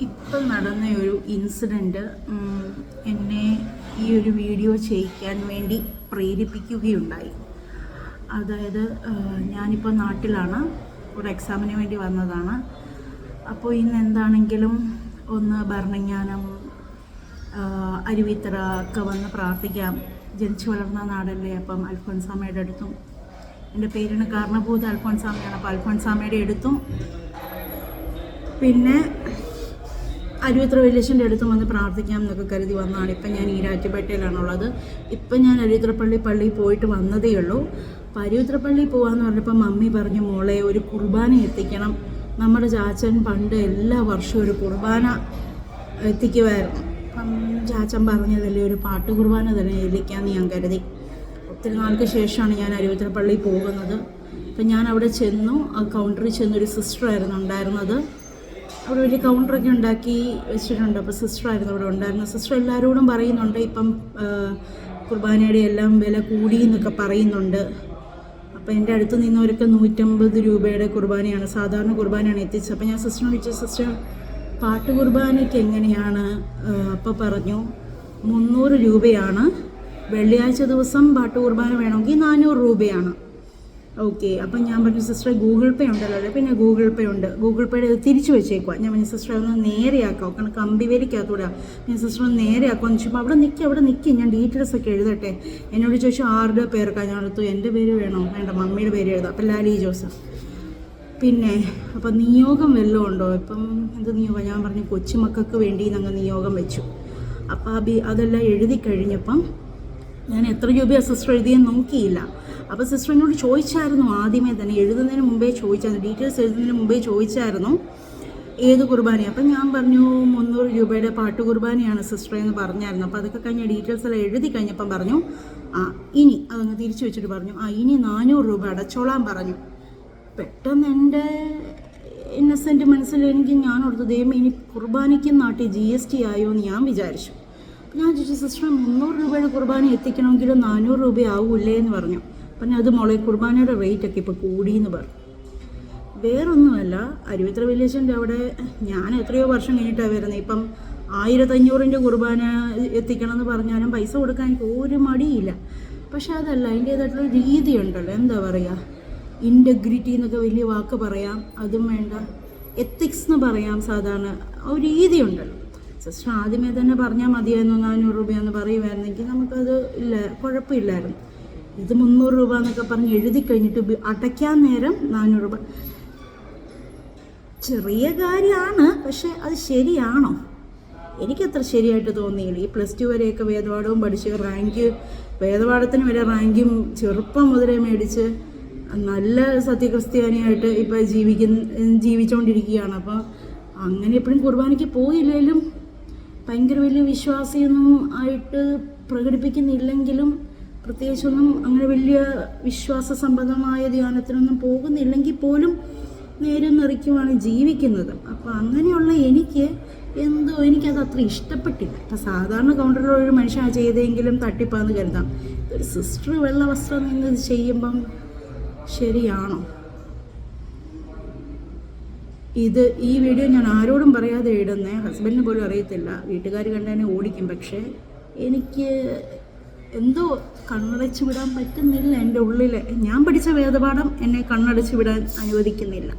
ഇപ്പം നടന്ന ഒരു ഇൻസിഡൻറ്റ് എന്നെ ഈ ഒരു വീഡിയോ ചെയ്യിക്കാൻ വേണ്ടി പ്രേരിപ്പിക്കുകയുണ്ടായി. അതായത് ഞാനിപ്പോൾ നാട്ടിലാണ്, ഒരു എക്സാമിന് വേണ്ടി വന്നതാണ്. അപ്പോൾ ഇന്ന് എന്താണെങ്കിലും ഒന്ന് ഭരണങ്ങാനം, അരുവിത്തറ ഒക്കെ വന്ന് പ്രാർത്ഥിക്കാം. ജനിച്ചു വളർന്ന നാടല്ലേ, അപ്പം അൽഫോൻസാമ്മയുടെ അടുത്തും, എൻ്റെ പേരിന് കാരണഭൂത അൽഫോൻസാമ്മയാണ്, അപ്പോൾ അൽഫോൻസാമ്മയുടെ അടുത്തും പിന്നെ അരുവിത്തറ വലിയച്ഛൻ്റെ അടുത്തും വന്ന് പ്രാർത്ഥിക്കാം എന്നൊക്കെ കരുതി വന്നതാണ്. ഇപ്പം ഞാൻ ഈരാറ്റുപേട്ടയിലാണുള്ളത്. ഇപ്പം ഞാൻ അരുവിത്തറപ്പള്ളി പോയിട്ട് വന്നതേ ഉള്ളൂ. അപ്പോൾ അരുവിത്തറപ്പള്ളി പോകാമെന്ന് പറഞ്ഞപ്പോൾ മമ്മി പറഞ്ഞു, മോളെ ഒരു കുർബാന എത്തിക്കണം. നമ്മുടെ ചാച്ചൻ പണ്ട് എല്ലാ വർഷവും ഒരു കുർബാന എത്തിക്കുമായിരുന്നു. അപ്പം ചാച്ചൻ പറഞ്ഞതല്ലേ, ഒരു പാട്ട് കുർബാന തന്നെ എത്തിക്കാമെന്ന് ഞാൻ കരുതി. ഒത്തിരി നാൾക്ക് ശേഷമാണ് ഞാൻ അരുവിത്തറപ്പള്ളി പോകുന്നത്. അപ്പം ഞാൻ അവിടെ ചെന്നു. ആ കൗണ്ടറിൽ ചെന്നൊരു സിസ്റ്ററായിരുന്നു ഉണ്ടായിരുന്നത്. അവിടെ വലിയ കൗണ്ടറൊക്കെ ഉണ്ടാക്കി വെച്ചിട്ടുണ്ട്. അപ്പോൾ സിസ്റ്ററായിരുന്നു അവിടെ ഉണ്ടായിരുന്നത്. സിസ്റ്റർ എല്ലാവരോടും പറയുന്നുണ്ട്, ഇപ്പം കുർബാനയുടെ എല്ലാം വില കൂടി എന്നൊക്കെ പറയുന്നുണ്ട്. അപ്പോൾ എൻ്റെ അടുത്ത് നിന്നവരൊക്കെ 150 രൂപയുടെ കുർബാനയാണ്, സാധാരണ കുർബാനയാണ് എത്തിച്ചത്. അപ്പോൾ ഞാൻ സിസ്റ്ററിനോട് ചോദിച്ചു, സിസ്റ്റർ പാട്ട് കുർബാനയ്ക്ക് എങ്ങനെയാണ്? അപ്പോൾ പറഞ്ഞു 300 രൂപയാണ്. വെള്ളിയാഴ്ച ദിവസം പാട്ട് കുർബാന വേണമെങ്കിൽ 400 രൂപയാണ്. ഓക്കെ. അപ്പം ഞാൻ പറഞ്ഞു, സിസ്റ്റർ ഗൂഗിൾ പേ ഉണ്ടല്ലോ അല്ലേ? പിന്നെ ഗൂഗിൾ പേ ഉണ്ട്, ഗൂഗിൾ പേയുടെ തിരിച്ചു വെച്ചേക്കുക. ഞാൻ പറഞ്ഞു, സിസ്റ്റർ ഒന്ന് നേരെയാക്കാം, കാരണം കമ്പിവേലിക്കകത്തൂടെ. ഞാൻ സിസ്റ്റർ ഒന്ന് നേരെയാക്കുമെന്ന് വെച്ചപ്പോൾ അവിടെ നിൽക്കി ഞാൻ ഡീറ്റെയിൽസ് ഒക്കെ എഴുതട്ടെ. എന്നോട് ചോദിച്ചു ആരുടെ പേർക്കാണ്. ഞാൻ എടുത്തു, എൻ്റെ പേര് വേണോ? വേണ്ട, മമ്മിയുടെ പേര് എഴുതാം. അപ്പം ലാലി ജോസഫ്. പിന്നെ അപ്പം നിയോഗം വല്ലതും ഉണ്ടോ? ഇപ്പം എന്ത് നിയോഗം? ഞാൻ പറഞ്ഞു, കൊച്ചുമക്കൾക്ക് വേണ്ടി ഞങ്ങൾ നിയോഗം വെച്ചു. അപ്പം അതെല്ലാം എഴുതി കഴിഞ്ഞപ്പം ഞാൻ എത്ര രൂപയാണ് സിസ്റ്റർ എഴുതിയെന്ന് നോക്കിയില്ല. അപ്പോൾ സിസ്റ്റർ എന്നോട് ചോദിച്ചായിരുന്നു, ആദ്യമേ തന്നെ എഴുതുന്നതിന് മുമ്പേ ചോദിച്ചായിരുന്നു, ഡീറ്റെയിൽസ് എഴുതുന്നതിന് മുമ്പേ ചോദിച്ചായിരുന്നു ഏത് കുർബാനയാണ്. അപ്പം ഞാൻ പറഞ്ഞു 300 രൂപയുടെ പാട്ട് കുർബാനയാണ് സിസ്റ്റർ എന്ന് പറഞ്ഞായിരുന്നു. അപ്പോൾ അതൊക്കെ കഴിഞ്ഞ ഡീറ്റെയിൽസ് എല്ലാം എഴുതി കഴിഞ്ഞപ്പം പറഞ്ഞു, ഇനി അതങ്ങ് തിരിച്ചു വെച്ചിട്ട് പറഞ്ഞു, ഇനി 400 രൂപ അടച്ചോളാൻ പറഞ്ഞു. പെട്ടെന്ന് എൻ്റെ ഇന്നസെൻറ്റ് മനസ്സിൽ ഞാൻ ഓർത്തു, ദൈവമേ ഇനി കുർബാനയ്ക്കും നാട്ടിൽ GST ആയോ എന്ന് ഞാൻ വിചാരിച്ചു. ഞാൻ ചോദിച്ചു, സിസ്റ്റർ 300 രൂപയുടെ കുർബാന എത്തിക്കണമെങ്കിലും 400 രൂപ ആവൂല്ലേ എന്ന് പറഞ്ഞു. പിന്നെ അത് മോളെ കുർബാനയുടെ റേറ്റൊക്കെ ഇപ്പോൾ കൂടിയെന്ന് പറഞ്ഞു. വേറൊന്നുമല്ല, അരുവിത്തറ വലിയച്ഛൻ്റെ അവിടെ ഞാൻ എത്രയോ വർഷം കഴിഞ്ഞിട്ടാണ് വരുന്നത്. ഇപ്പം 1500-ൻ്റെ കുർബാന എത്തിക്കണമെന്ന് പറഞ്ഞാലും പൈസ കൊടുക്കാൻ എനിക്ക് ഒരു മടിയില്ല. പക്ഷെ അതല്ല, അതിൻ്റേതായിട്ടുള്ള രീതിയുണ്ടല്ലോ, എന്താ പറയുക, ഇൻറ്റഗ്രിറ്റി എന്നൊക്കെ വലിയ വാക്ക് പറയാം, അതും വേണ്ട, എത്തിക്സ് എന്ന് പറയാം. സാധാരണ ഒരു രീതിയുണ്ടല്ലോ. സിസ്റ്റർ ആദ്യമേ തന്നെ പറഞ്ഞാൽ മതിയായിരുന്നു 400 രൂപയെന്ന് പറയുമായിരുന്നെങ്കിൽ നമുക്കത് ഇല്ല, കുഴപ്പമില്ലായിരുന്നു. ഇത് 300 രൂപ എന്നൊക്കെ പറഞ്ഞ് എഴുതി കഴിഞ്ഞിട്ട് അടയ്ക്കാൻ നേരം 400 രൂപ. ചെറിയ കാര്യമാണ്, പക്ഷെ അത് ശരിയാണോ? എനിക്കത്ര ശരിയായിട്ട് തോന്നിയില്ല. ഈ +2 വരെയൊക്കെ വേദപാഠവും പഠിച്ച് വേദപാഠത്തിന് വരെ റാങ്കും ചെറുപ്പം മുതലേ മേടിച്ച് നല്ല സത്യക്രിസ്ത്യാനിയായിട്ട് ഇപ്പോൾ ജീവിച്ചുകൊണ്ടിരിക്കുകയാണ്. അപ്പോൾ അങ്ങനെ എപ്പോഴും കുർബാനയ്ക്ക് പോയില്ലെങ്കിലും ഭയങ്കര വലിയ വിശ്വാസിയൊന്നും ആയിട്ട് പ്രകടിപ്പിക്കുന്നില്ലെങ്കിലും പ്രത്യേകിച്ചൊന്നും അങ്ങനെ വലിയ വിശ്വാസസംബന്ധമായ ധ്യാനത്തിനൊന്നും പോകുന്നില്ലെങ്കിൽ പോലും നേരും നിറയ്ക്കുമാണ് ജീവിക്കുന്നത്. അപ്പോൾ അങ്ങനെയുള്ള എനിക്കത് അത്ര ഇഷ്ടപ്പെട്ടില്ല. അപ്പോൾ സാധാരണ കൗണ്ടറിലുള്ള ഒരു മനുഷ്യൻ ചെയ്തെങ്കിലും തട്ടിപ്പാന്ന് കരുതാം. ഒരു സിസ്റ്റർ വെള്ള വസ്ത്രം നിന്ന് ഇത് ചെയ്യുമ്പം ശരിയാണോ? ഈ വീഡിയോ ഞാൻ ആരോടും പറയാതെ ഇടുന്നേ, ഹസ്ബൻഡിന് പോലും അറിയത്തില്ല. വീട്ടുകാർ കണ്ടതിനെ ഓടിക്കും. പക്ഷേ എനിക്ക് എന്തോ കണ്ണടച്ച് വിടാൻ പറ്റുന്നില്ല. എൻ്റെ ഉള്ളിൽ ഞാൻ പഠിച്ച വേദപാഠം എന്നെ കണ്ണടച്ച് വിടാൻ അനുവദിക്കുന്നില്ല.